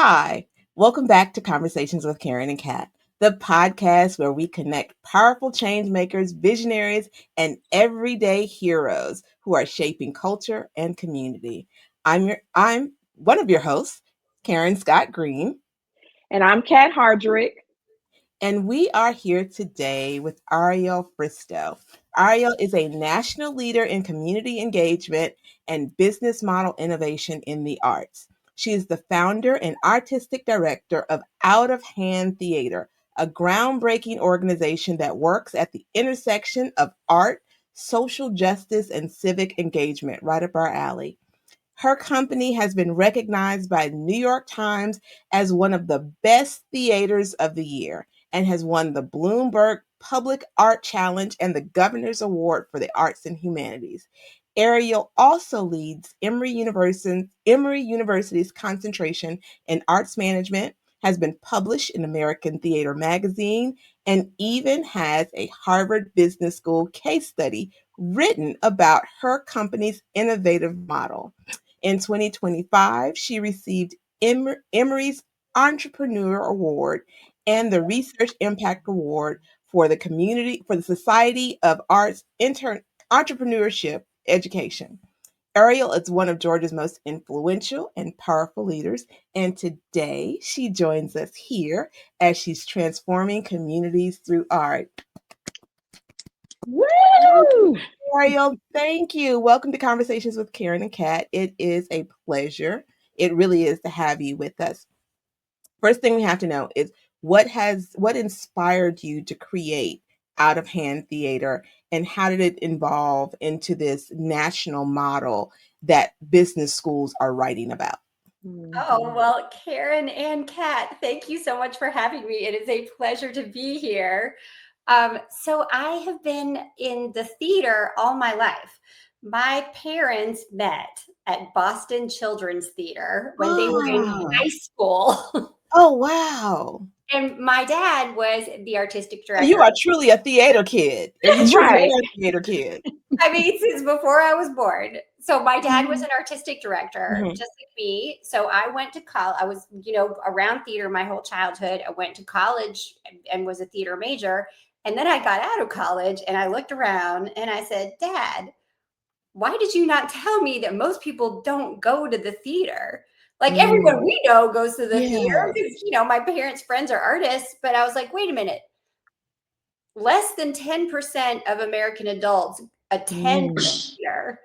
Hi, welcome back to Conversations with Karen and Kat, the podcast where we connect powerful change makers, visionaries, and everyday heroes who are shaping culture and community. I'm one of your hosts, Karen Scott Green, And I'm Kat Hardrick. and we are here today with Ariel Fristoe. Ariel is a national leader in community engagement and business model innovation in the arts. She is the founder and artistic director of Out of Hand Theater, a groundbreaking organization that works at the intersection of art, social justice, and civic engagement, right up our alley. Her company has been recognized by the New York Times as one of the best theaters of the year and has won the Bloomberg Public Art Challenge and the Governor's Award for the Arts and Humanities. Ariel also leads Emory University's concentration in arts management, has been published in American Theater Magazine, and even has a Harvard Business School case study written about her company's innovative model. In 2025, she received Emory's Entrepreneur Award and the Research Impact Award for the Society of Arts Entrepreneurship Education. Ariel is one of Georgia's most influential and powerful leaders, and today she joins us here as she's transforming communities through art. Woo! Ariel, thank you. Welcome to Conversations with Karen and Kat. It is a pleasure. It really is to have you with us. First thing we have to know is what inspired you to create Out of Hand Theater, and how did it evolve into this national model that business schools are writing about? Oh, well, Karen and Kat, thank you so much for having me. It is a pleasure to be here. So I have been in the theater all my life. My parents met at Boston Children's Theater when they were in high school. Oh, wow. And my dad was the artistic So you director. are truly a theater kid. You truly Right. are a theater kid. I mean, since before I was born. So my dad was an artistic director, Mhm. just like me. So I went to college. I was, around theater my whole childhood. I went to college and was a theater major. And then I got out of college and I looked around and I said, Dad, why did you not tell me that most people don't go to the theater? Like everyone we know goes to the theater Yeah. because, my parents' friends are artists. But I was like, wait a minute. Less than 10% of American adults attend the theater.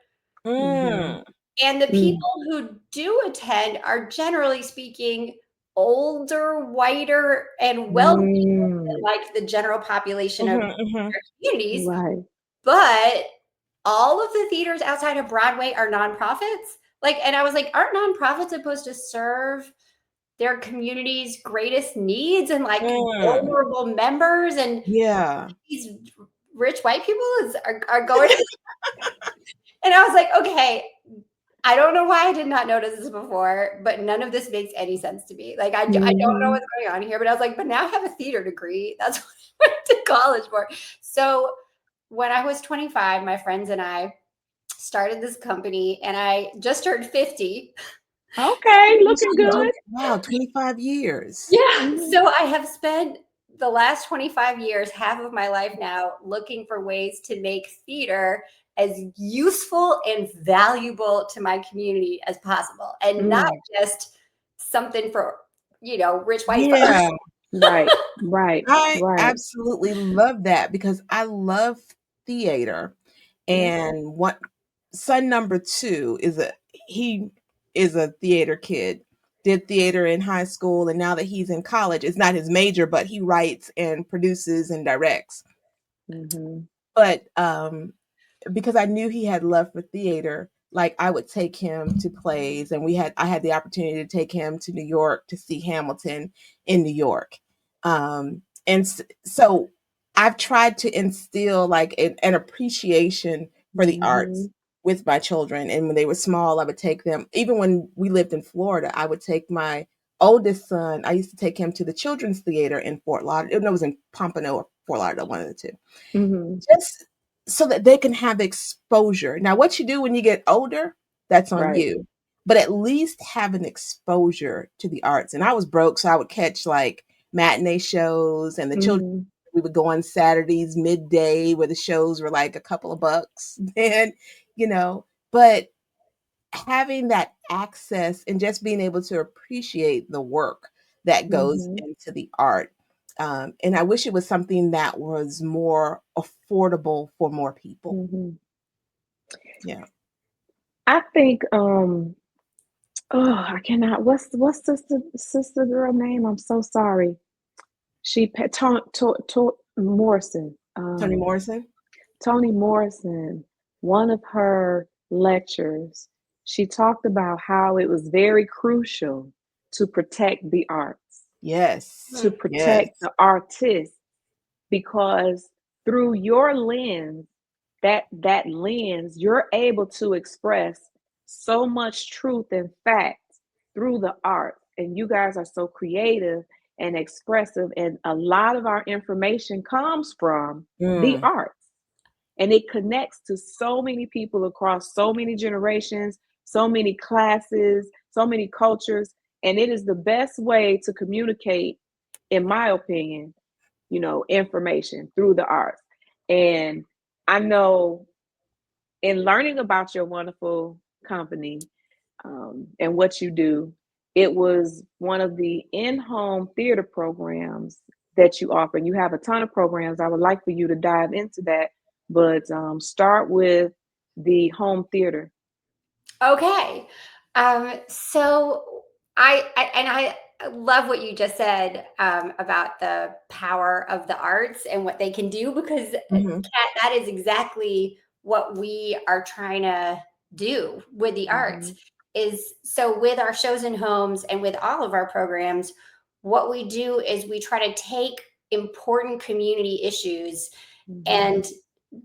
Mm. And the people who do attend are generally speaking older, whiter, and wealthy than like the general population of Mhm, mhm. their communities. Right. But all of the theaters outside of Broadway are nonprofits. And I was like, aren't nonprofits supposed to serve their community's greatest needs and like Mm. vulnerable members? And Yeah. these rich white people are going. And I was like, okay, I don't know why I did not notice this before, but none of this makes any sense to me. I don't know what's going on here, but I was like, but now I have a theater degree. That's what I went to college for. So when I was 25, my friends and I started this company and I just turned 50. Okay, looking good. Wow, 25 years. Yeah. So I have spent the last 25 years, half of my life now, looking for ways to make theater as useful and valuable to my community as possible and not just something for, rich white folks. Yeah. Right. I absolutely love that because I love theater. And what son number 2 he is a theater kid. Did theater in high school, and now that he's in college, it's not his major, but he writes and produces and directs. But because I knew he had love for theater, like I would take him to plays, and I had the opportunity to take him to New York to see Hamilton in New York. So I've tried to instill like an appreciation for the arts with my children. And when they were small, I would take them, even when we lived in Florida, I would take my oldest son, I used to take him to the Children's Theater in Fort Lauderdale. No, it was in Pompano or Fort Lauderdale, one of the two. Just so that they can have exposure. Now, what you do when you get older, that's on Right. you. but at least have an exposure to the arts. And I was broke, so I would catch like matinee shows, and the children, Mhm. we would go on Saturdays midday where the shows were like a couple of bucks. And, but having that access and just being able to appreciate the work that goes Mhm. into the art. And I wish it was something that was more affordable for more people. Mhm. Yeah. I think I cannot what's sister girl name? I'm so sorry. She Morrison. Toni Morrison? Toni Morrison, one of her lectures, she talked about how it was very crucial to protect the arts, Yes. to Yes. protect the artists, because through your lens, that lens, you're able to express so much truth and fact through the art. And you guys are so creative and expressive, and a lot of our information comes from the Mm. arts, and it connects to so many people across so many generations, so many classes, so many cultures, and it is the best way to communicate, in my opinion, information through the arts. And I know, in learning about your wonderful company, and what you do, it was one of the in-home theater programs that you offer. And you have a ton of programs. I would like for you to dive into that, but start with the home theater. Okay. So I love what you just said about the power of the arts and what they can do, because Mhm. Kat, that is exactly what we are trying to do with the arts. Mhm. Is so with our shows and homes and with all of our programs, what we do is we try to take important community issues, Mhm. and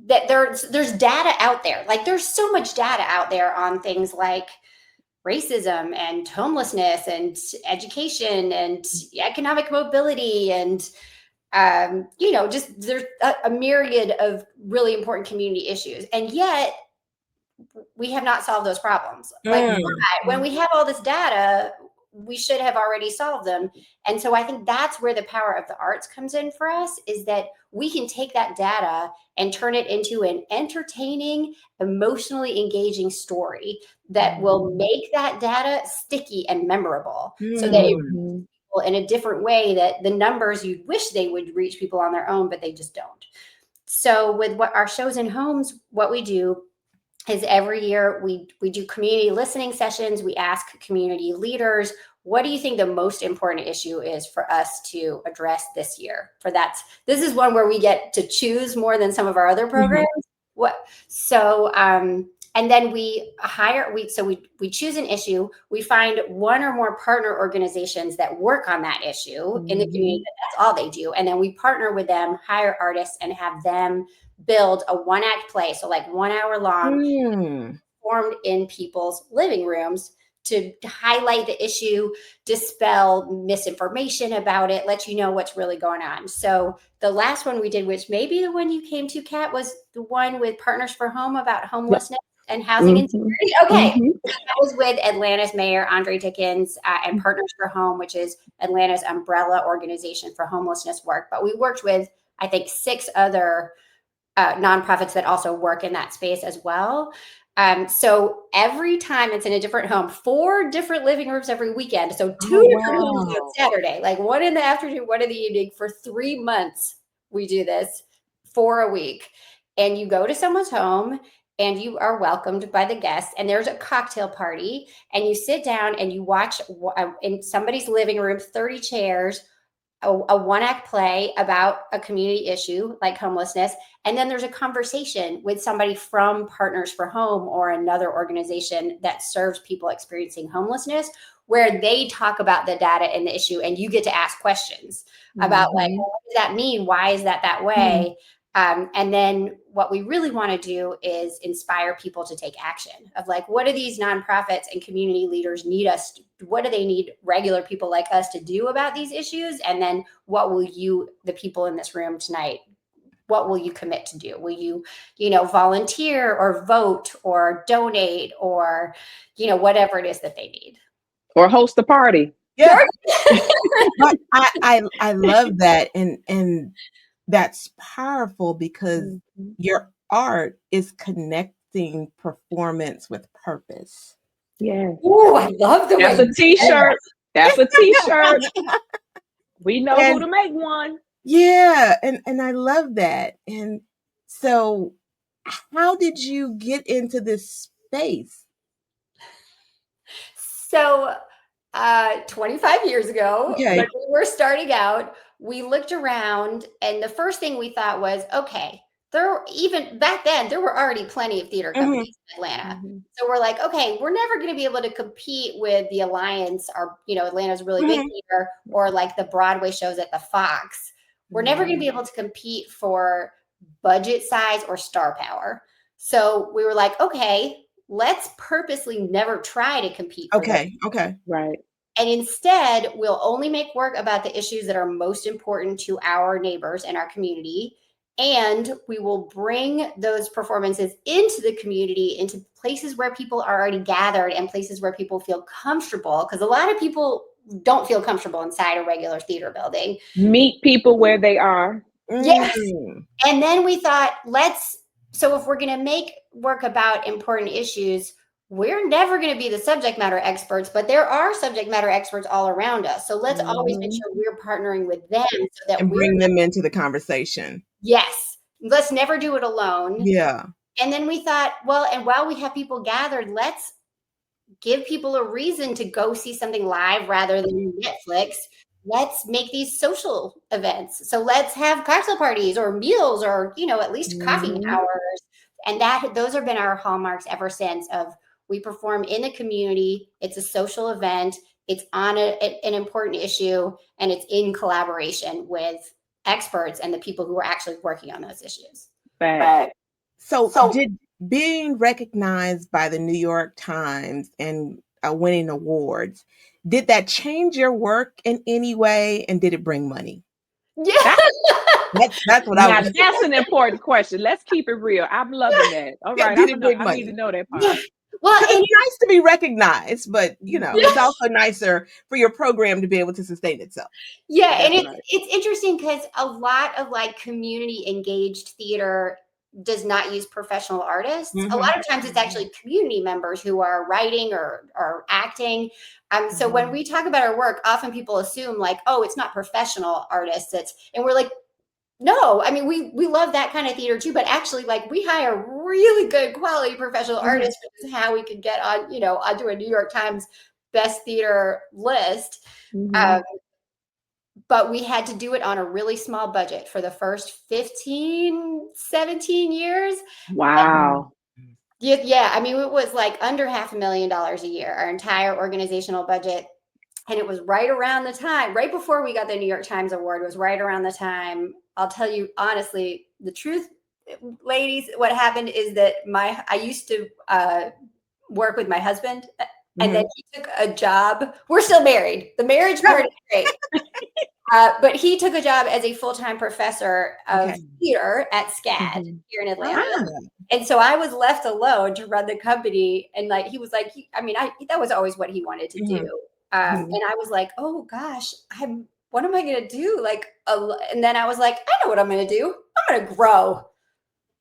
that there's data out there. Like there's so much data out there on things like racism and homelessness and education and economic mobility and just there's a myriad of really important community issues, and yet we have not solved those problems. Like, Mm. when we have all this data, we should have already solved them. And so I think that's where the power of the arts comes in for us, is that we can take that data and turn it into an entertaining, emotionally engaging story that will Mhm. make that data sticky and memorable, so that it Mm. Mhm. will in a different way that the numbers you wish they would reach people on their own, but they just don't. So with what our shows and homes, what we do is every year we do community listening sessions. We ask community leaders, what do you think the most important issue is for us to address this year? This is one where we get to choose more than some of our other Mhm. programs. What so and then we choose an issue. We find one or more partner organizations that work on that issue in the community. Mhm. That's all they do, and then we partner with them, hire artists, and have them build a one-act play, so like 1 hour long, Mm. formed in people's living rooms to highlight the issue, dispel misinformation about it, let you know what's really going on. So the last one we did, which may be the one you came to, Kat, was the one with Partners for Home about Yep. homelessness and housing Mhm. insecurity. Okay. Mhm. That was with Atlanta's Mayor Andre Dickens and Partners for Home, which is Atlanta's umbrella organization for homelessness work. But we worked with, I think, 6 other nonprofits that also work in that space as well. So every time it's in a different home, 4 different living rooms every weekend. So 2 Oh, different homes on wow. Saturday, like one in the afternoon, one in the evening, for 3 months. We do this for a week. And you go to someone's home and you are welcomed by the guests, and there's a cocktail party, and you sit down and you watch in somebody's living room, 30 chairs, a one-act play about a community issue like homelessness, and then there's a conversation with somebody from Partners for Home or another organization that serves people experiencing homelessness, where they talk about the data and the issue, and you get to ask questions about, like, Mhm. well, what does that mean, why is that way? And then what we really want to do is inspire people to take action, of like, what do these nonprofits and community leaders need us, what do they need regular people like us to do about these issues? And then what will you, the people in this room tonight, what will you commit to do? Will you, volunteer or vote or donate or, whatever it is that they need? Or host a party. Yeah. But I love that, and that's powerful because your art is connecting performance with purpose. Yeah. Oh, I love the way That's a t-shirt. That's a t-shirt. We know who to make one. Yeah, and I love that. And so how did you get into this space? So 25 years ago, Okay. when we were starting out, we looked around, and the first thing we thought was, okay, even back then, there were already plenty of theater companies in Atlanta. So we're like, okay, we're never going to be able to compete with the Alliance, or, Atlanta's really big theater, or like the Broadway shows at the Fox. We're never going to be able to compete for budget size or star power. So we were like, okay, let's purposely never try to compete for Okay. Right. and instead, we'll only make work about the issues that are most important to our neighbors and our community. And we will bring those performances into the community, into places where people are already gathered and places where people feel comfortable. Because a lot of people don't feel comfortable inside a regular theater building. Meet people where they are. Yes. And then we thought, so if we're going to make work about important issues, we're never going to be the subject matter experts, but there are subject matter experts all around us. So let's always make sure we're partnering with them so that and bring them into the conversation. Yes. Let's never do it alone. Yeah. And then we thought, well, and while we have people gathered, let's give people a reason to go see something live rather than Netflix. Let's make these social events. So let's have cocktail parties or meals or, at least coffee hours. And those have been our hallmarks ever since. We perform in the community. It's a social event. It's on an important issue, and it's in collaboration with experts and the people who are actually working on those issues. Right. So did being recognized by the New York Times and winning awards, did that change your work in any way, and did it bring money? Yeah. That's what I was. That's an important question. Let's keep it real. I'm loving that. All right. Did it bring I money? need to know that part. Yeah. Well, it's nice to be recognized, but it's also nicer for your program to be able to sustain itself. Yeah, and it's interesting because a lot of community engaged theater does not use professional artists. A lot of times it's actually community members who are writing or acting. So when we talk about our work, often people assume oh, it's not professional artists. And we're like, no, I mean, we love that kind of theater too, but actually we hire really good quality professional artists, which is how we could get on, onto a New York Times best theater list. But we had to do it on a really small budget for the first 15, 17 years. Wow. Yeah. I mean, it was under $500,000 a year, our entire organizational budget. And it was right around the time, right before we got the New York Times Award, was right around the time. I'll tell you honestly, the truth, ladies, what happened is that I used to work with my husband, and then he took a job. We're still married. The marriage part is great. But he took a job as a full-time professor of theater at SCAD here in Atlanta. And so I was left alone to run the company. And he was like, that was always what he wanted to do. And I was like, oh gosh, what am I going to do? And then I was like, I know what I'm going to do. I'm going to grow.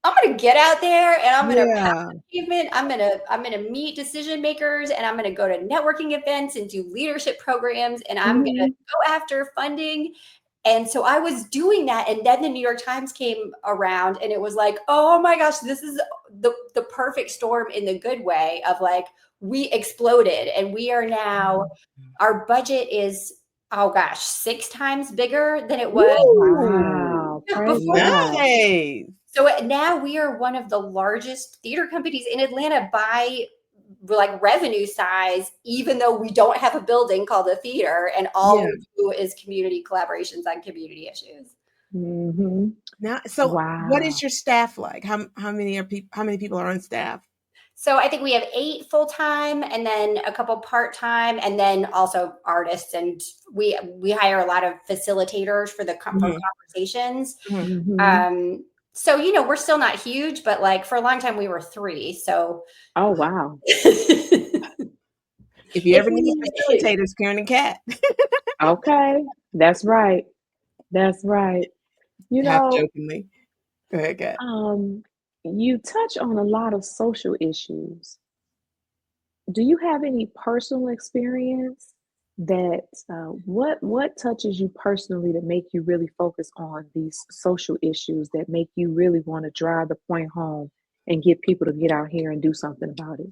I'm going to get out there and I'm going to pound achievement. I'm going to meet decision makers, and I'm going to go to networking events and do leadership programs, and I'm going to go after funding. And so I was doing that. And then the New York Times came around, and it was like, oh my gosh, this is the perfect storm in the good way of we exploded, and we are now, our budget is, oh gosh, 6 times bigger than it was. Wow. Before. So now we are one of the largest theater companies in Atlanta by revenue size, even though we don't have a building called a theater, and all we do is community collaborations on community issues. Now, so what is your staff like? How many people are on staff? So I think we have 8 full-time, and then a couple part-time, and then also artists. And we hire a lot of facilitators for the conversations. So, you know, we're still not huge, but like for a long time we were 3. So Oh, wow. If you if ever we need need to. facilitators, Karen and Kat. Okay. That's right. That's right. You Half know, jokingly. Go ahead, Kat. you touch on a lot of social issues. Do you have any personal experience that what touches you personally to make you really focus on these social issues that make you really want to drive the point home and get people to get out here and do something about it?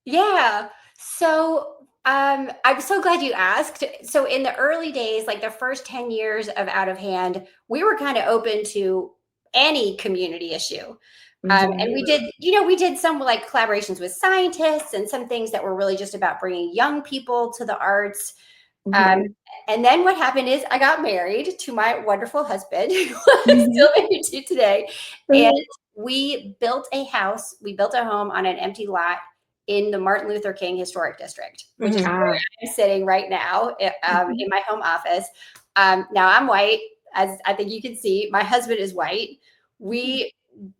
Yeah. So I'm so glad you asked. So in the early days, like the first 10 years of Out of Hand, we were kind of open to any community issue. Mm-hmm. And we did, you know, we did some like collaborations with scientists and some things that were really just about bringing young people to the arts. Um, Mm-hmm. and then what happened is I got married to my wonderful husband, who I'm Mm-hmm. still married to today. And Mm-hmm. we built a house, we built a home on an empty lot in the Martin Luther King Historic District, which is Mhm. where Ah. I'm sitting right now Mm-hmm. in my home office. Now I'm white, as I think you can see. My husband is white. We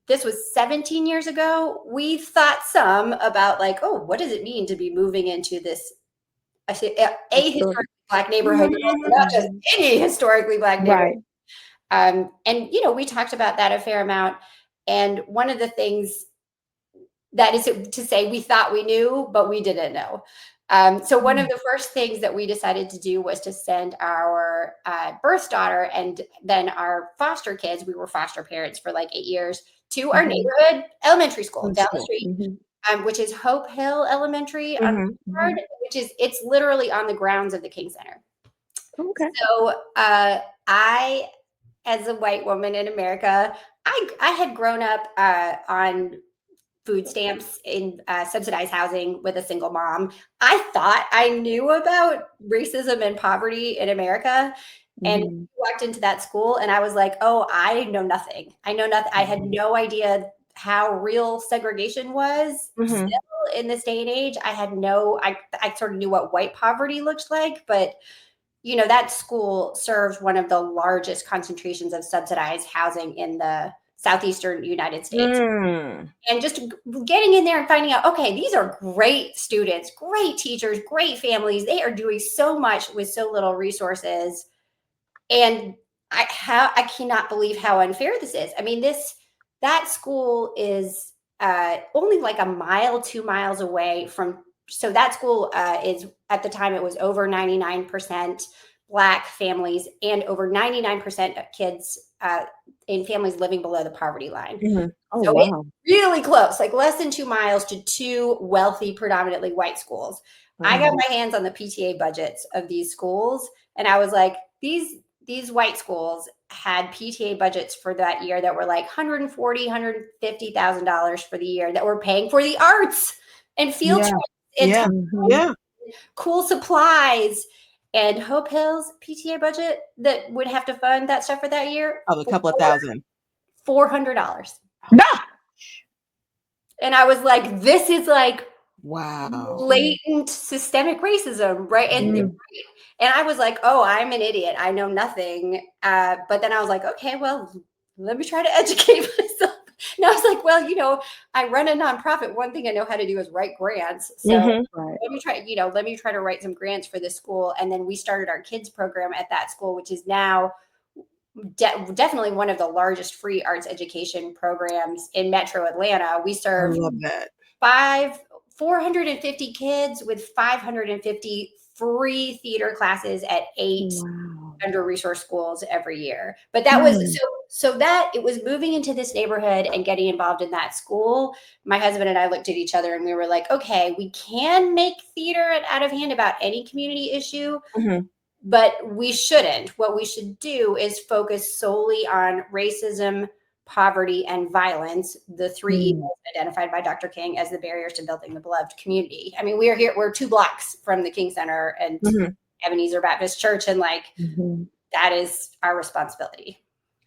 This was 17 years ago. We thought some about like, oh, what does it mean to be moving into this a Historic. historically Black neighborhood, Mhm, mhm. not just Mhm. any historically Black neighborhood. Right. And you know, we talked about that a fair amount. And one of the things that is to say we thought we knew, but we didn't know. So one of Mm. the first things that we decided to do was to send our birth daughter and then our foster kids. We were foster parents for like 8 years to our Mhm. neighborhood elementary school That's down the cool. street, Mhm. which is Hope Hill Elementary on Mhm. Boulevard, Mhm. which is it's literally on the grounds of the King Center. Okay. So I, as a white woman in America, I had grown up on food stamps in subsidized housing with a single mom. I thought I knew about racism and poverty in America. And Mhm. walked into that school and I was like, oh, I know nothing. I know nothing. I had no idea how real segregation was Mhm. still in this day and age. I sort of knew what white poverty looked like, but you know, that school served one of the largest concentrations of subsidized housing in the southeastern United States. Mm. And just getting in there and finding out, okay, these are great students, great teachers, great families. They are doing so much with so little resources. And I cannot believe how unfair this is. I mean, that school is only like a mile, 2 miles away from. So that school is at the time it was over 99% Black families and over 99% of kids in families living below the poverty line. Mhm. Oh, So it's wow. really close, like less than 2 miles to two wealthy, predominantly white schools. I got Wow. my hands on the PTA budgets of these schools, and I was like, these white schools had PTA budgets for that year that were like $150,000 for the year that were paying for the arts and field Yeah. trips and Yeah. Mhm. Yeah. cool supplies. And Hope Hill's PTA budget that would have to fund that stuff for that year, Oh, a couple of thousand. $400. No. And I was like, this is like Wow. blatant systemic racism, right? Mm. And I was like, oh, I'm an idiot. I know nothing. But then I was like, okay, well, let me try to educate myself. And I was like, well, you know, I run a nonprofit. One thing I know how to do is write grants. So Mhm. Right. let me try to write some grants for this school. And then we started our kids program at that school, which is now definitely one of the largest free arts education programs in Metro Atlanta. We I serve love that. 450 kids with 550 free theater classes at 8 Wow. under-resourced schools every year. But that was Mm. so that it was moving into this neighborhood and getting involved in that school. My husband and I looked at each other and we were like, okay, we can make theater at Out of Hand about any community issue, Mhm. but we shouldn't. What we should do is focus solely on racism, poverty, and violence, the three Mm. evils identified by Dr. King as the barriers to building the beloved community. I mean, we're 2 blocks from the King Center and Mhm. Ebenezer Baptist Church, and like Mhm. that is our responsibility.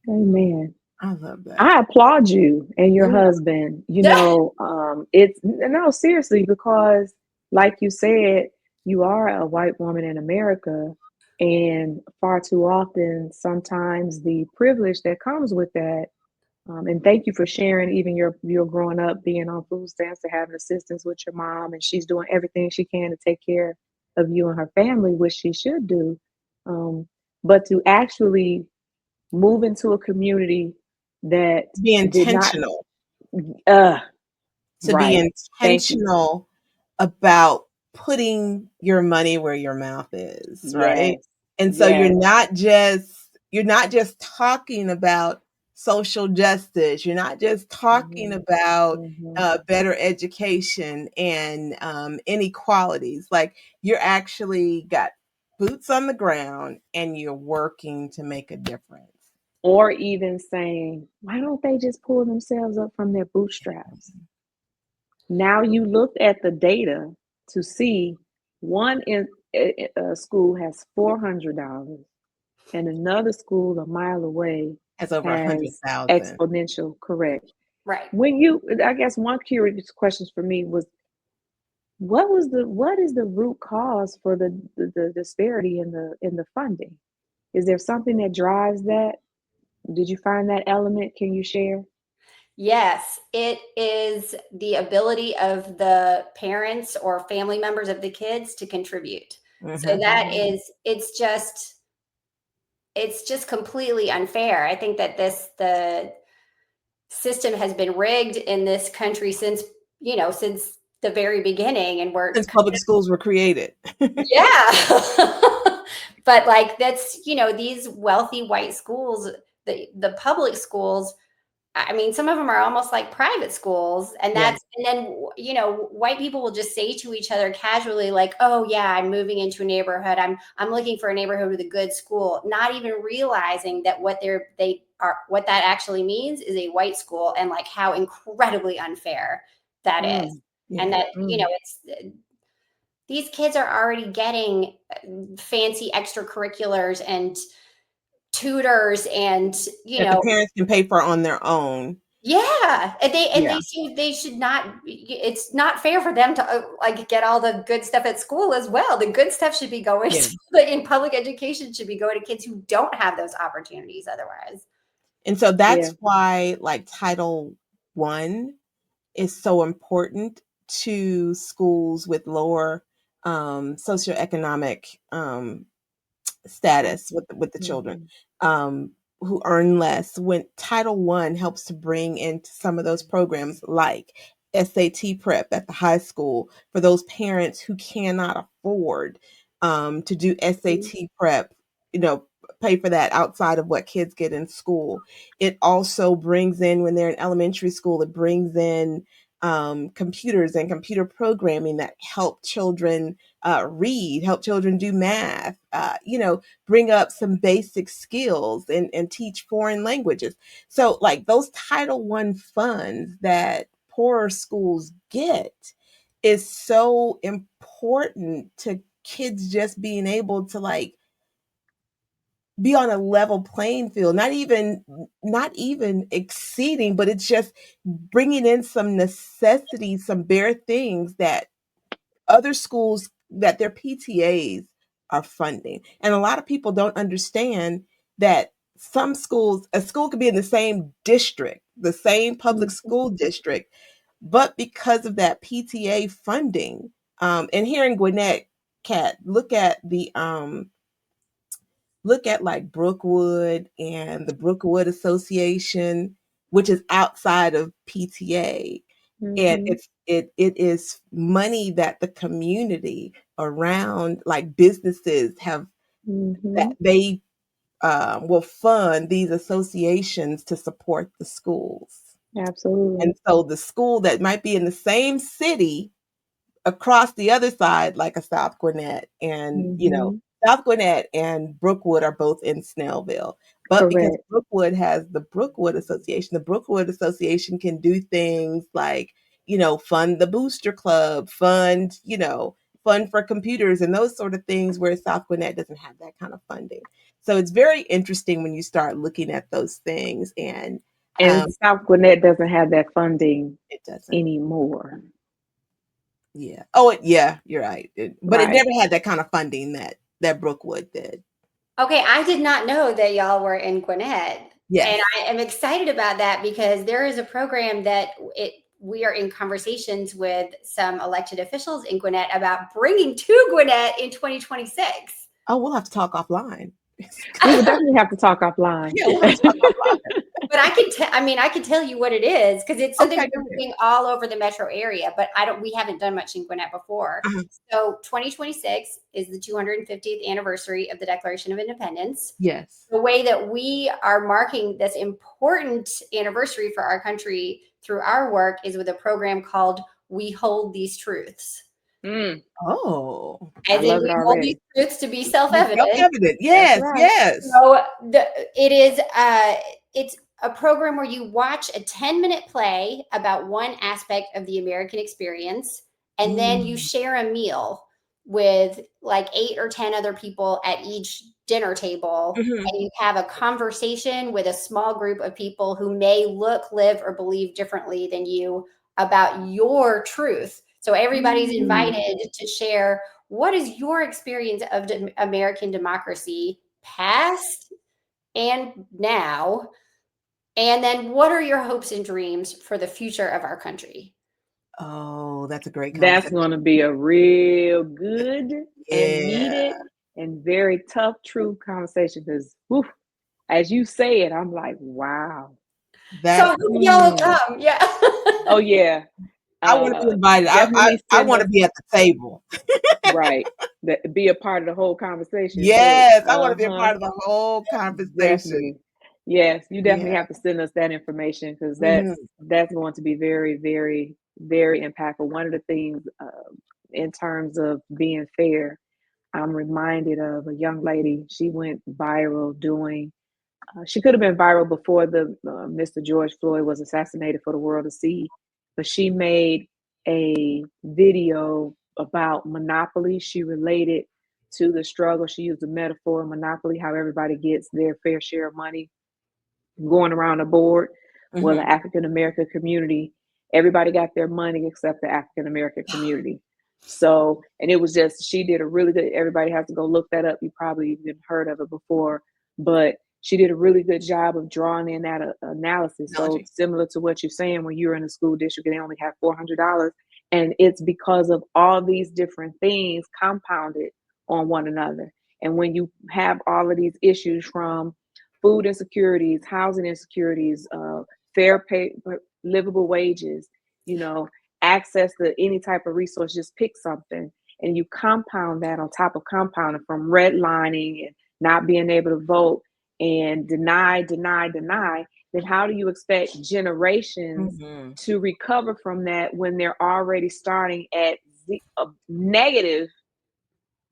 Amen. I love that. I applaud you and your Yeah. husband. It's no, seriously, because like you said, you are a white woman in America, and far too often, sometimes the privilege that comes with that And thank you for sharing even your growing up being on food stamps and having assistance with your mom, and she's doing everything she can to take care of you and her family, which she should do. Um, but to actually move into a community that Be did not, intentional. uh, To be right. Thank you. intentional about putting your money where your mouth is, right? Yes. And so Yes. you're not just talking about social justice. You're not just talking Hmm. about Hmm. better education and inequalities. Like you're actually got boots on the ground and you're working to make a difference. Or even saying, why don't they just pull themselves up from their bootstraps? Now you looked at the data to see one in a school has $400 and another school a mile away Has over a hundred has thousand. exponential. Correct. Right. I guess one curious question for me was, what is the root cause for the disparity in the funding? Is there something that drives that? Did you find that element? Can you share? Yes, it is the ability of the parents or family members of the kids to contribute. So Hmm. that Hmm. is, it's just completely unfair. I think that the system has been rigged in this country since, since the very beginning, and we're Since public schools were created. yeah. But like that's, these wealthy white schools, the public schools, I mean, some of them are almost like private schools, and Yeah. and then white people will just say to each other casually, like, "Oh yeah, I'm moving into a neighborhood. I'm looking for a neighborhood with a good school," not even realizing that what that actually means is a white school, and like how incredibly unfair that is, Mm, and Yeah. that mm, it's these kids are already getting fancy extracurriculars and tutors and That the parents can pay for on their own. yeah, and Yeah. they should not. It's not fair for them to like get all the good stuff at school as well. The good stuff should be going Yeah. in public education should be going to kids who don't have those opportunities otherwise. And so yeah. that's why like Title One is so important to schools with lower socioeconomic status with the children Mhm, um, who earn less. When Title One helps to bring into some of those programs like SAT prep at the high school for those parents who cannot afford to do mhm, SAT prep, you know, pay for that outside of what kids get in school. It also brings in, when they're in elementary school, it brings in computers and computer programming that help children read, help children do math, bring up some basic skills and teach foreign languages. So, like those Title One funds that poorer schools get is so important to kids just being able to like be on a level playing field, not even exceeding, but it's just bringing in some necessities, some bare things that other schools, that their PTAs are funding. And a lot of people don't understand that a school could be in the same district, the same public mhm, school district, but because of that PTA funding, and here in Gwinnett, Kat, look at like Brookwood and the Brookwood Association, which is outside of PTA. And mhm, it is money that the community around, like businesses have, that mhm. they will fund these associations to support the schools. And Absolutely. so the school that might be in the same city across the other side, like a South Gwinnett, and Mhm. South Gwinnett and Brookwood are both in Snellville. But because Correct. Brookwood has the Brookwood Association can do things like, fund the booster club, fund for computers and those sort of things, where South Gwinnett doesn't have that kind of funding. So it's very interesting when you start looking at those things, and And South Gwinnett doesn't have that funding it doesn't. anymore. Yeah. Oh, yeah, you're right. But it Right. never had that kind of funding that Brookwood did. Okay, I did not know that y'all were in Gwinnett. Yes. And I am excited about that because there is a program that we are in conversations with some elected officials in Gwinnett about bringing to Gwinnett in 2026. Oh, we'll have to talk offline. We would definitely have to talk offline. Yeah, we'll have to talk offline. But I can tell you what it is because it's something Okay, we're go ahead. doing all over the metro area, but we haven't done much in Gwinnett before. Uh-huh. So 2026 is the 250th anniversary of the Declaration of Independence. Yes. The way that we are marking this important anniversary for our country through our work is with a program called We Hold These Truths. Oh, As I in, love we it hold these already. truths to be self-evident. self-evident. That's Yes, right. yes. So it's a program where you watch a 10-minute play about one aspect of the American experience, and then you share a meal with like 8 or 10 other people at each dinner table, Mhm. and you have a conversation with a small group of people who may look, live, or believe differently than you about your truth. So everybody's Mm. invited to share what is your experience of American democracy, past and now, and then what are your hopes and dreams for the future of our country? Oh, that's a great That's conversation. going to be a real good and Yeah. needed and very tough, true conversation because, as you say it, I'm like, wow. That So y'all come, yeah. Oh, yeah. I want to be invited. Definitely I send want to us, be at the table. right, be a part of the whole conversation too. Yes, I want to be a part of the whole conversation. Definitely. Yes, you definitely Yeah. have to send us that information because Mhm. that's going to be very, very, very impactful. One of the things in terms of being fair, I'm reminded of a young lady. She went viral doing. She could have been viral before the Mr. George Floyd was assassinated for the world to see, but she made a video about monopoly. She related to the struggle. She used the metaphor of monopoly, how everybody gets their fair share of money going around the board. Well, the Mhm. African American community, everybody got their money except the African American community. So, and it was just, she did a really good, everybody has to go look that up. You probably even heard of it before, but she did a really good job of drawing in that analysis. So, Analogy. similar to what you're saying, when you're in a school district and they only have $400, and it's because of all these different things compounded on one another. And when you have all of these issues from food insecurities, housing insecurities, fair pay, livable wages, access to any type of resource, just pick something. And you compound that on top of compounding from redlining and not being able to vote and deny, then how do you expect generations Mhm. to recover from that when they're already starting at negative,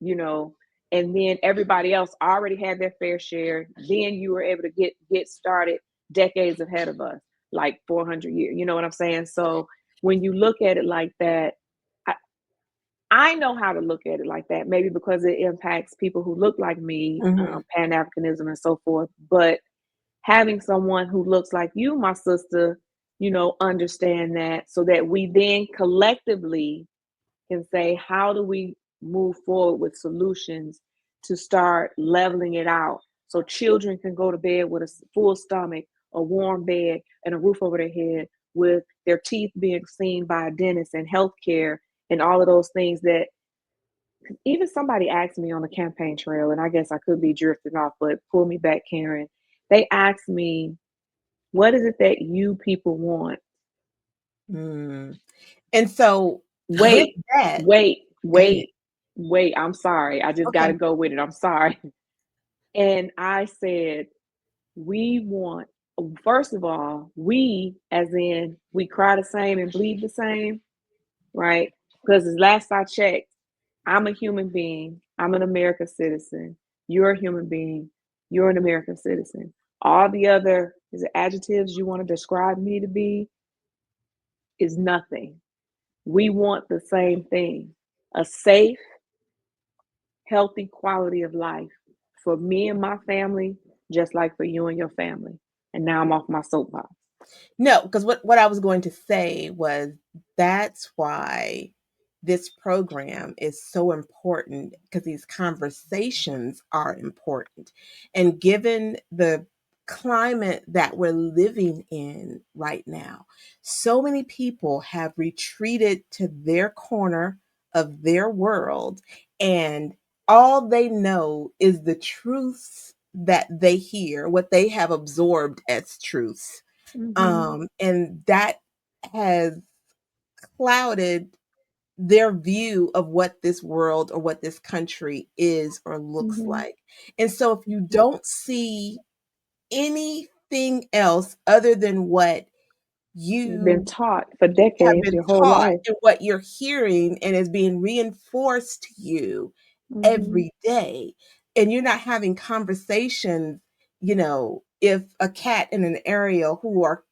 you know, and then everybody else already had their fair share. Then you were able to get started decades ahead of us, like 400 years. You know what I'm saying? So when you look at it like that, I, I know how to look at it like that, maybe because it impacts people who look like me, Mhm. Pan-Africanism and so forth. But having someone who looks like you, my sister, understand that so that we then collectively can say, how do we move forward with solutions to start leveling it out so children can go to bed with a full stomach, a warm bed, and a roof over their head, with their teeth being seen by a dentist and healthcare and all of those things that even somebody asked me on the campaign trail, and I guess I could be drifting off, but pull me back, Karen. They asked me, what is it that you people want? Mm. And so with Wait, that, wait, go ahead. wait, wait. I'm sorry. I just got to Okay. go with it. I'm sorry. And I said, we want, first of all, we, as in we cry the same and bleed the same, right? Because as last I checked, I'm a human being. I'm an American citizen. You're a human being. You're an American citizen. All the other is it adjectives you want to describe me to be is nothing. We want the same thing, a safe, healthy quality of life for me and my family, just like for you and your family. And now I'm off my soapbox. No, because what I was going to say was that's why this program is so important because these conversations are important. And given the climate that we're living in right now, so many people have retreated to their corner of their world, and all they know is the truths that they hear, what they have absorbed as truths. And that has clouded their view of what this world or what this country is or looks like. And so if you don't see anything else other than what You've been you taught for have decades, been your whole taught life. and what you're hearing and is being reinforced to you every day, and you're not having conversations, if a cat and an Ariel who, are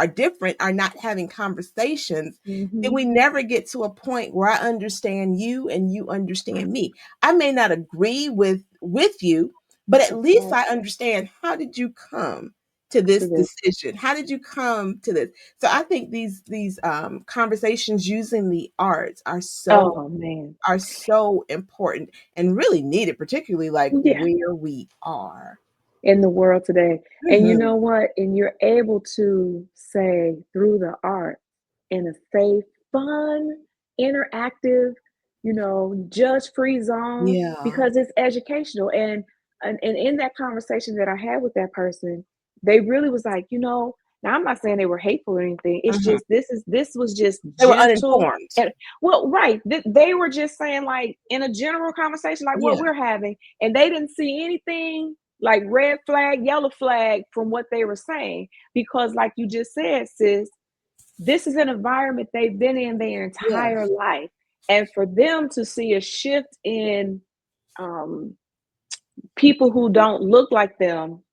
different, are not having conversations, then we never get to a point where I understand you and you understand me. I may not agree with you, but at least I understand, how did you come to this decision? How did you come to this? So I think these conversations using the arts are Oh man. so important and really needed, particularly like Yeah. where we are. In the world today. And you Mhm. know what? And you're able to say through the art, in a safe, fun, interactive, judge-free zone, Yeah. because it's educational. And in that conversation that I had with that person, they really was like, now I'm not saying they were hateful or anything. It's Mhm. just this was just They were gentle. uninformed. And well, right. They were just saying, like, in a general conversation, like what Yeah. we're having, and they didn't see anything like red flag, yellow flag from what they were saying. Because like you just said, sis, this is an environment they've been in their entire Yes. life. And for them to see a shift in people who don't look like them,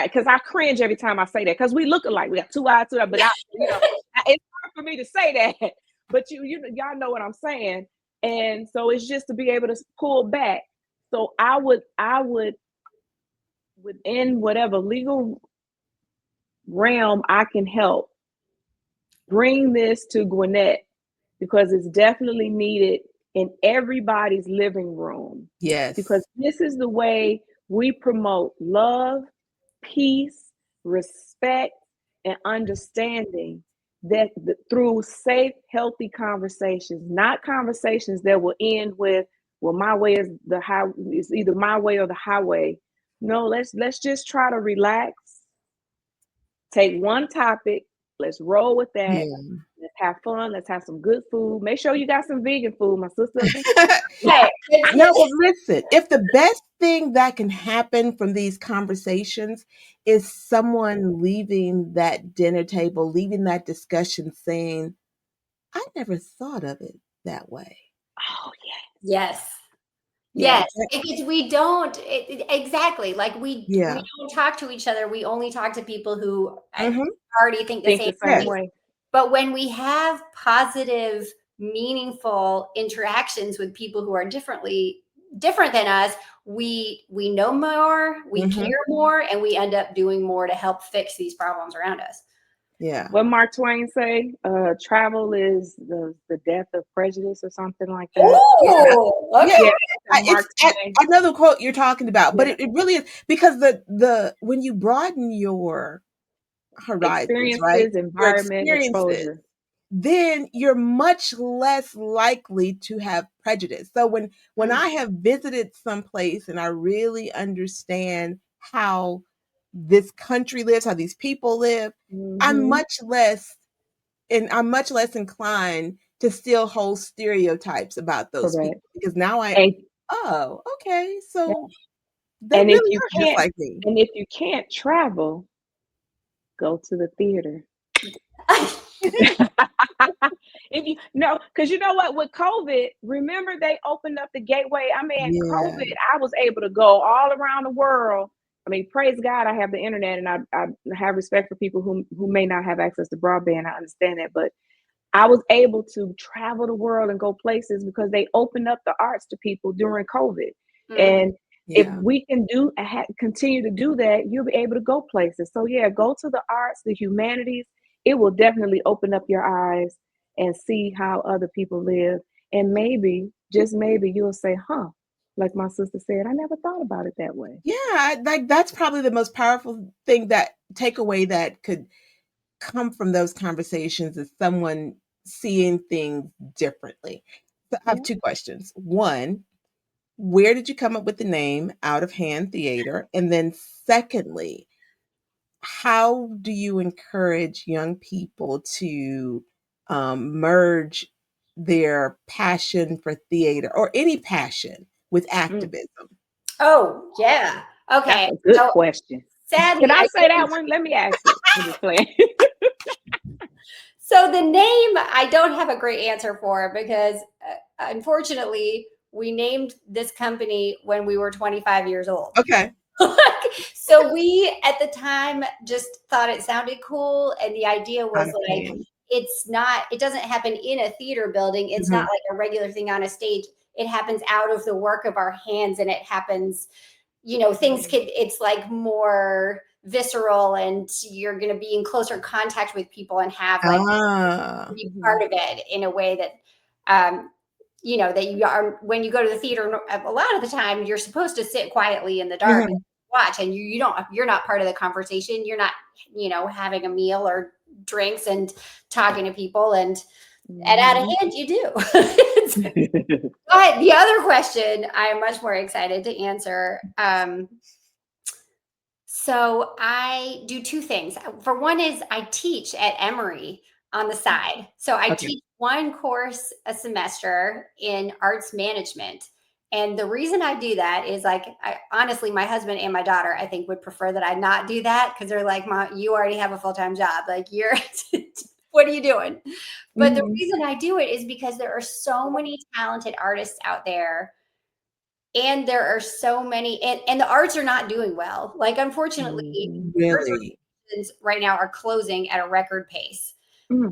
because I cringe every time I say that, because we look alike. We got two eyes, but it's hard for me to say that. But y'all know what I'm saying. And so it's just to be able to pull back. So I would within whatever legal realm I can help, bring this to Gwinnett, because it's definitely needed in everybody's living room. Because Yes. this is the way we promote love, peace, respect, and understanding, that through safe, healthy conversations, not conversations that will end with, well, my way is it's either my way or the highway. No, let's just try to relax, take one topic, let's roll with that. Yeah. Let's have fun. Let's have some good food. Make sure you got some vegan food, my sister. Hey, No, but listen, if the best thing that can happen from these conversations is someone leaving that dinner table, leaving that discussion saying, I never thought of it that way. Oh yes. yeah. Yes, because we don't exactly, like we Yeah. don't talk to each other. We only talk to people who Mhm. already think the Think same the same way. Yes. way. But when we have positive, meaningful interactions with people who are different than us, we know more, we Mhm. care more, and we end up doing more to help fix these problems around us. Yeah. What Mark Twain say? Travel is the death of prejudice, or something like that. Oh, Yeah. okay. Yeah, Mark Twain. Another quote you're talking about, but Yeah. it really is, because the when you broaden your horizons, right? Experiences, Your environment, experiences, exposure. then you're much less likely to have prejudice. So when I have visited some place and I really understand how this country lives, how these people live, I'm Mm-hmm. much less I'm much less inclined to still hold stereotypes about those people, Correct. because now And, oh, okay, yeah. so they and if really you are just can't, like me. travel, go to the theater. If you no, because you know what, with COVID, remember they opened up the gateway. I mean, Yeah, COVID, I was able to go all around the world. I mean, praise God, I have the internet, and I have respect for people who may not have access to broadband. I understand that, but I was able to travel the world and go places because they opened up the arts to people during COVID. And if yeah, we can continue to do that, you'll be able to go places. So yeah, go to the arts, the humanities. It will definitely open up your eyes and see how other people live. And maybe, just maybe, you'll say, huh, Like my sister said, I never thought about it that way. Yeah, like that's probably the most powerful thing, that takeaway that could come from those conversations, is someone seeing things differently. So I have Yeah. two questions. One, where did you come up with the name Out of Hand Theater? And then secondly, how do you encourage young people to merge their passion for theater, or any passion, with Mm, activism? Oh, yeah. that's Okay. a good So question. Can sadly, I I say that didn't. one? Let me ask it. I'm just playing. So the name I don't have a great answer for, because unfortunately we named this company when we were 25 years old. Okay. So we at the time just thought it sounded cool, and the idea Out was of like, hand. it doesn't happen in a theater building. It's not Mhm. like a regular thing on a stage. It happens out of the work of our hands, and it happens, things could, it's like more visceral, and you're going to be in closer contact with people and have like Ah. be part Mhm. of it in a way that, um, that you are, when you go to the theater, a lot of the time you're supposed to sit quietly in the dark and Mhm. watch, and you're not part of the conversation. You're not, having a meal or drinks and talking to people, and out of Mhm. hand you do. But the other question I'm much more excited to answer. So I do two things. For one is I teach at Emory on the side. So I Okay. teach one course a semester in arts management. And the reason I do that is, like, honestly, my husband and my daughter, I think, would prefer that I not do that, because they're like, Mom, you already have a full-time job. Like, you're, what are you doing? But the Mhm. reason I do it is because there are so many talented artists out there, and there are so many, and the arts are not doing well. Like, unfortunately, Mhm. arts Really? organizations right now are closing at a record pace. Mm.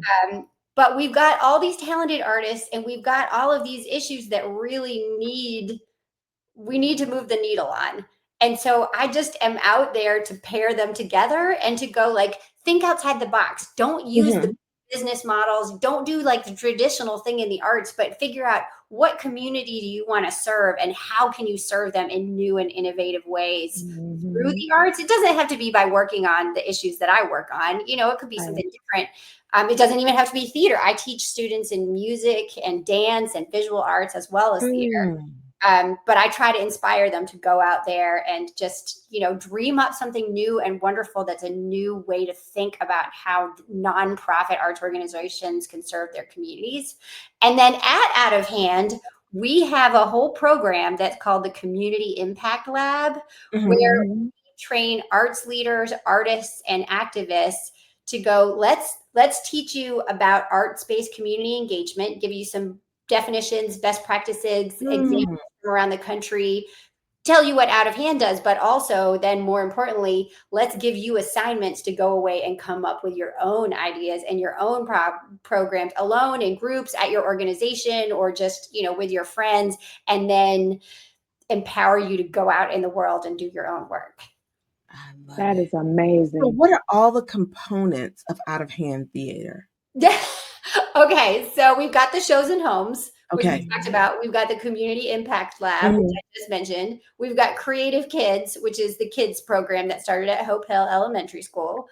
But we've got all these talented artists, and we've got all of these issues that really we need to move the needle on. And so I just am out there to pair them together and to go, like, think outside the box. Don't use the Mhm. business models. Don't do like the traditional thing in the arts, but figure out what community do you want to serve, and how can you serve them in new and innovative ways through Mhm. the arts. It doesn't have to be by working on the issues that I work on. It could be Right. something different. It doesn't even have to be theater. I teach students in music and dance and visual arts as well as theater. Mm. But I try to inspire them to go out there and just, dream up something new and wonderful, that's a new way to think about how nonprofit arts organizations can serve their communities. And then at Out of Hand, we have a whole program that's called the Community Impact Lab, Mhm. where Mhm. we train arts leaders, artists, and activists to go, let's teach you about arts-based community engagement, give you some definitions, best practices, examples Mm. from around the country, tell you what Out of Hand does, but also, then more importantly, let's give you assignments to go away and come up with your own ideas and your own programs, alone, in groups, at your organization, or just, with your friends, and then empower you to go out in the world and do your own work. I love That it. is So amazing. what are all the components of Out of Hand Theater? Okay, so we've got the shows and homes, which we Okay. talked Mhm. about. We've got the Community Impact Lab, which Mhm. I just mentioned. We've got Creative Kids, which is the kids program that started at Hope Hill Elementary School.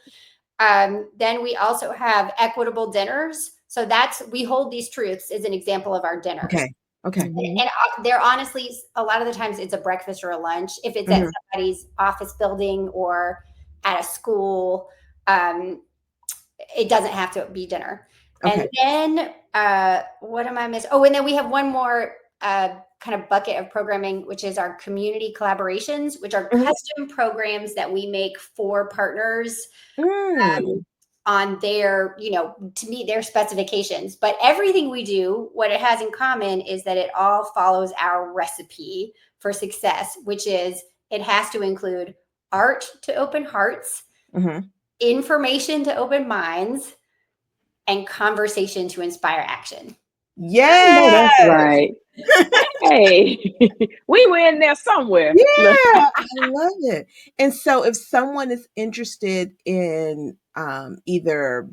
Then we also have equitable dinners. So we hold these truths as an example of our dinners. Okay. Okay. Mhm. And they're honestly, a lot of the times it's a breakfast or a lunch. If it's at Mhm. somebody's office building or at a school, um, it doesn't have to be dinner. And Okay. then what am I missing? Oh, and then we have one more kind of bucket of programming, which is our community collaborations, which are Mhm. custom programs that we make for partners, Mm. on their, to meet their specifications. But everything we do, what it has in common is that it all follows our recipe for success, which is, it has to include art to open hearts, Mhm. information to open minds, and conversation to inspire action. I know Yes. that's right. Hey, we were in there somewhere. Yeah, Look. I love it. And so if someone is interested in either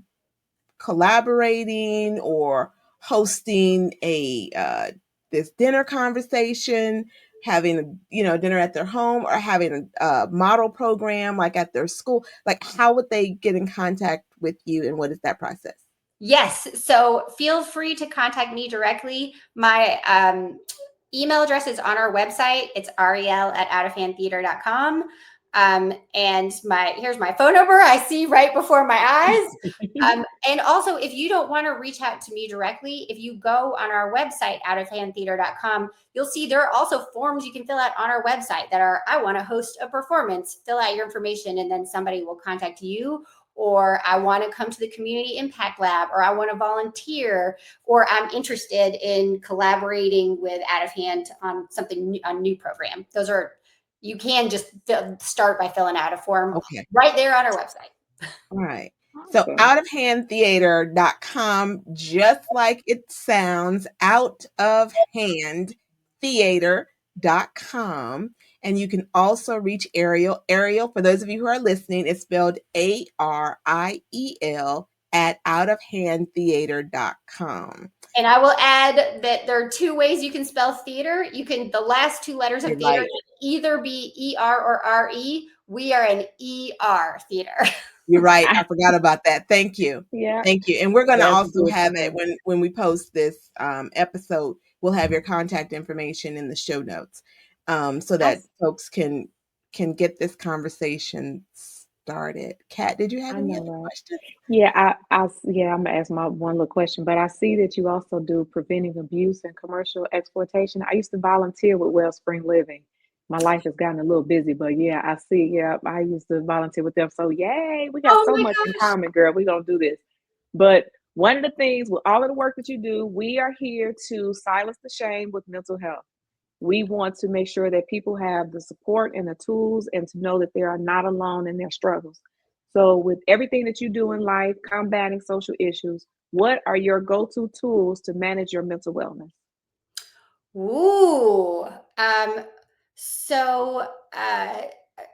collaborating or hosting a this dinner conversation, having dinner at their home, or having a model program like at their school? Like, how would they get in contact with you, and what is that process? Yes. So feel free to contact me directly. My email address is on our website. It's Ariel at outofhandtheater.com. And here's my phone number I see right before my eyes. And also, if you don't want to reach out to me directly, if you go on our website, outofhandtheater.com, you'll see there are also forms you can fill out on our website that are, I want to host a performance, fill out your information, and then somebody will contact you. Or I want to come to the Community Impact Lab, or I want to volunteer, or I'm interested in collaborating with Out of Hand on something new, a new program. Those are, you can just start by filling out a form right there on our website. All right. So outofhandtheater.com, just like it sounds, outofhandtheater.com. And you can also reach Ariel. Ariel, for those of you who are listening, it's spelled Ariel at outofhandtheater.com. And I will add that there are two ways you can spell theater. You can, the last two letters of theater can either be ER or RE. We are an ER theater. You're right. I forgot about that. Thank you. Yeah. Thank you. And we're going to also have it when we post this episode, we'll have your contact information in the show notes, so that folks can get this conversation started. Kat, did you have any other questions? Yeah, I'm gonna ask my one little question, but I see that you also do preventing abuse and commercial exploitation. I used to volunteer with Wellspring Living. My life has gotten a little busy, but yeah, I see. Yeah, I used to volunteer with them. So yay, we got so much in common, girl. We're gonna do this. But one of the things with all of the work that you do, we are here to silence the shame with mental health. We want to make sure that people have the support and the tools, and to know that they are not alone in their struggles. So with everything that you do in life, combating social issues, what are your go-to tools to manage your mental wellness? Ooh. So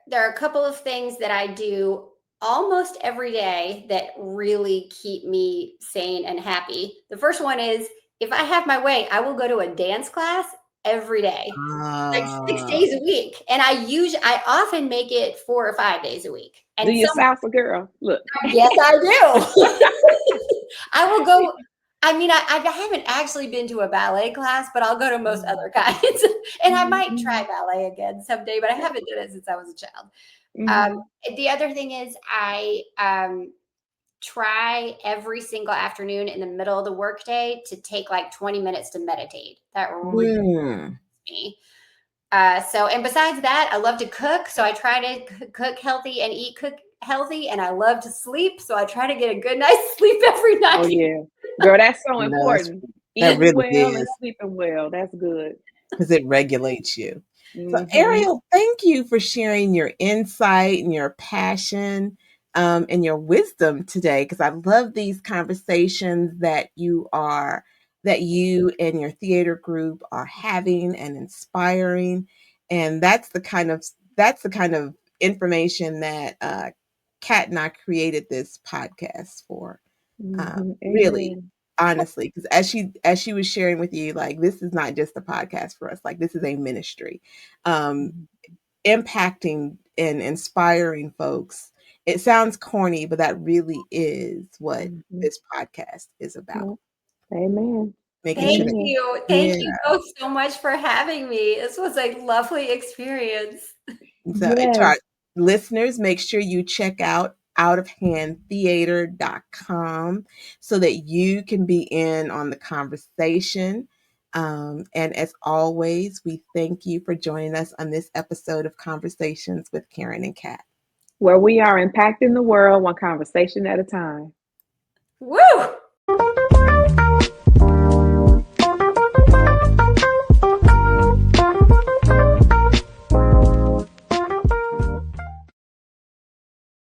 there are a couple of things that I do almost every day that really keep me sane and happy. The first one is, if I have my way, I will go to a dance class every day, like 6 days a week. And I often make it 4 or 5 days a week. And do you salsa, girl? Look. Yes, I do. I will go. I mean, I haven't actually been to a ballet class, but I'll go to most other kinds. And I might try ballet again someday, but I haven't done it since I was a child. The other thing is, I try every single afternoon in the middle of the workday to take like 20 minutes to meditate. That really helps me. And besides that, I love to cook. So I try to cook healthy and eat healthy, and I love to sleep. So I try to get a good night's sleep every night. Oh yeah, girl, that's so important. That Eating really well is. and sleeping well. That's good. Because it regulates you. So Ariel, thank you for sharing your insight and your passion and your wisdom today. Because I love these conversations that you and your theater group are having and inspiring. And that's the kind of information that Kat and I created this podcast for. Really, honestly, because as she was sharing with you, like, this is not just a podcast for us, like, this is a ministry, impacting and inspiring folks. It sounds corny, but that really is what this podcast is about. Amen. Thank you. Thank you both so much for having me. This was a lovely experience. So to our listeners, make sure you check out outofhandtheater.com so that you can be in on the conversation. And as always, we thank you for joining us on this episode of Conversations with Karen and Kat, where we are impacting the world one conversation at a time. Woo!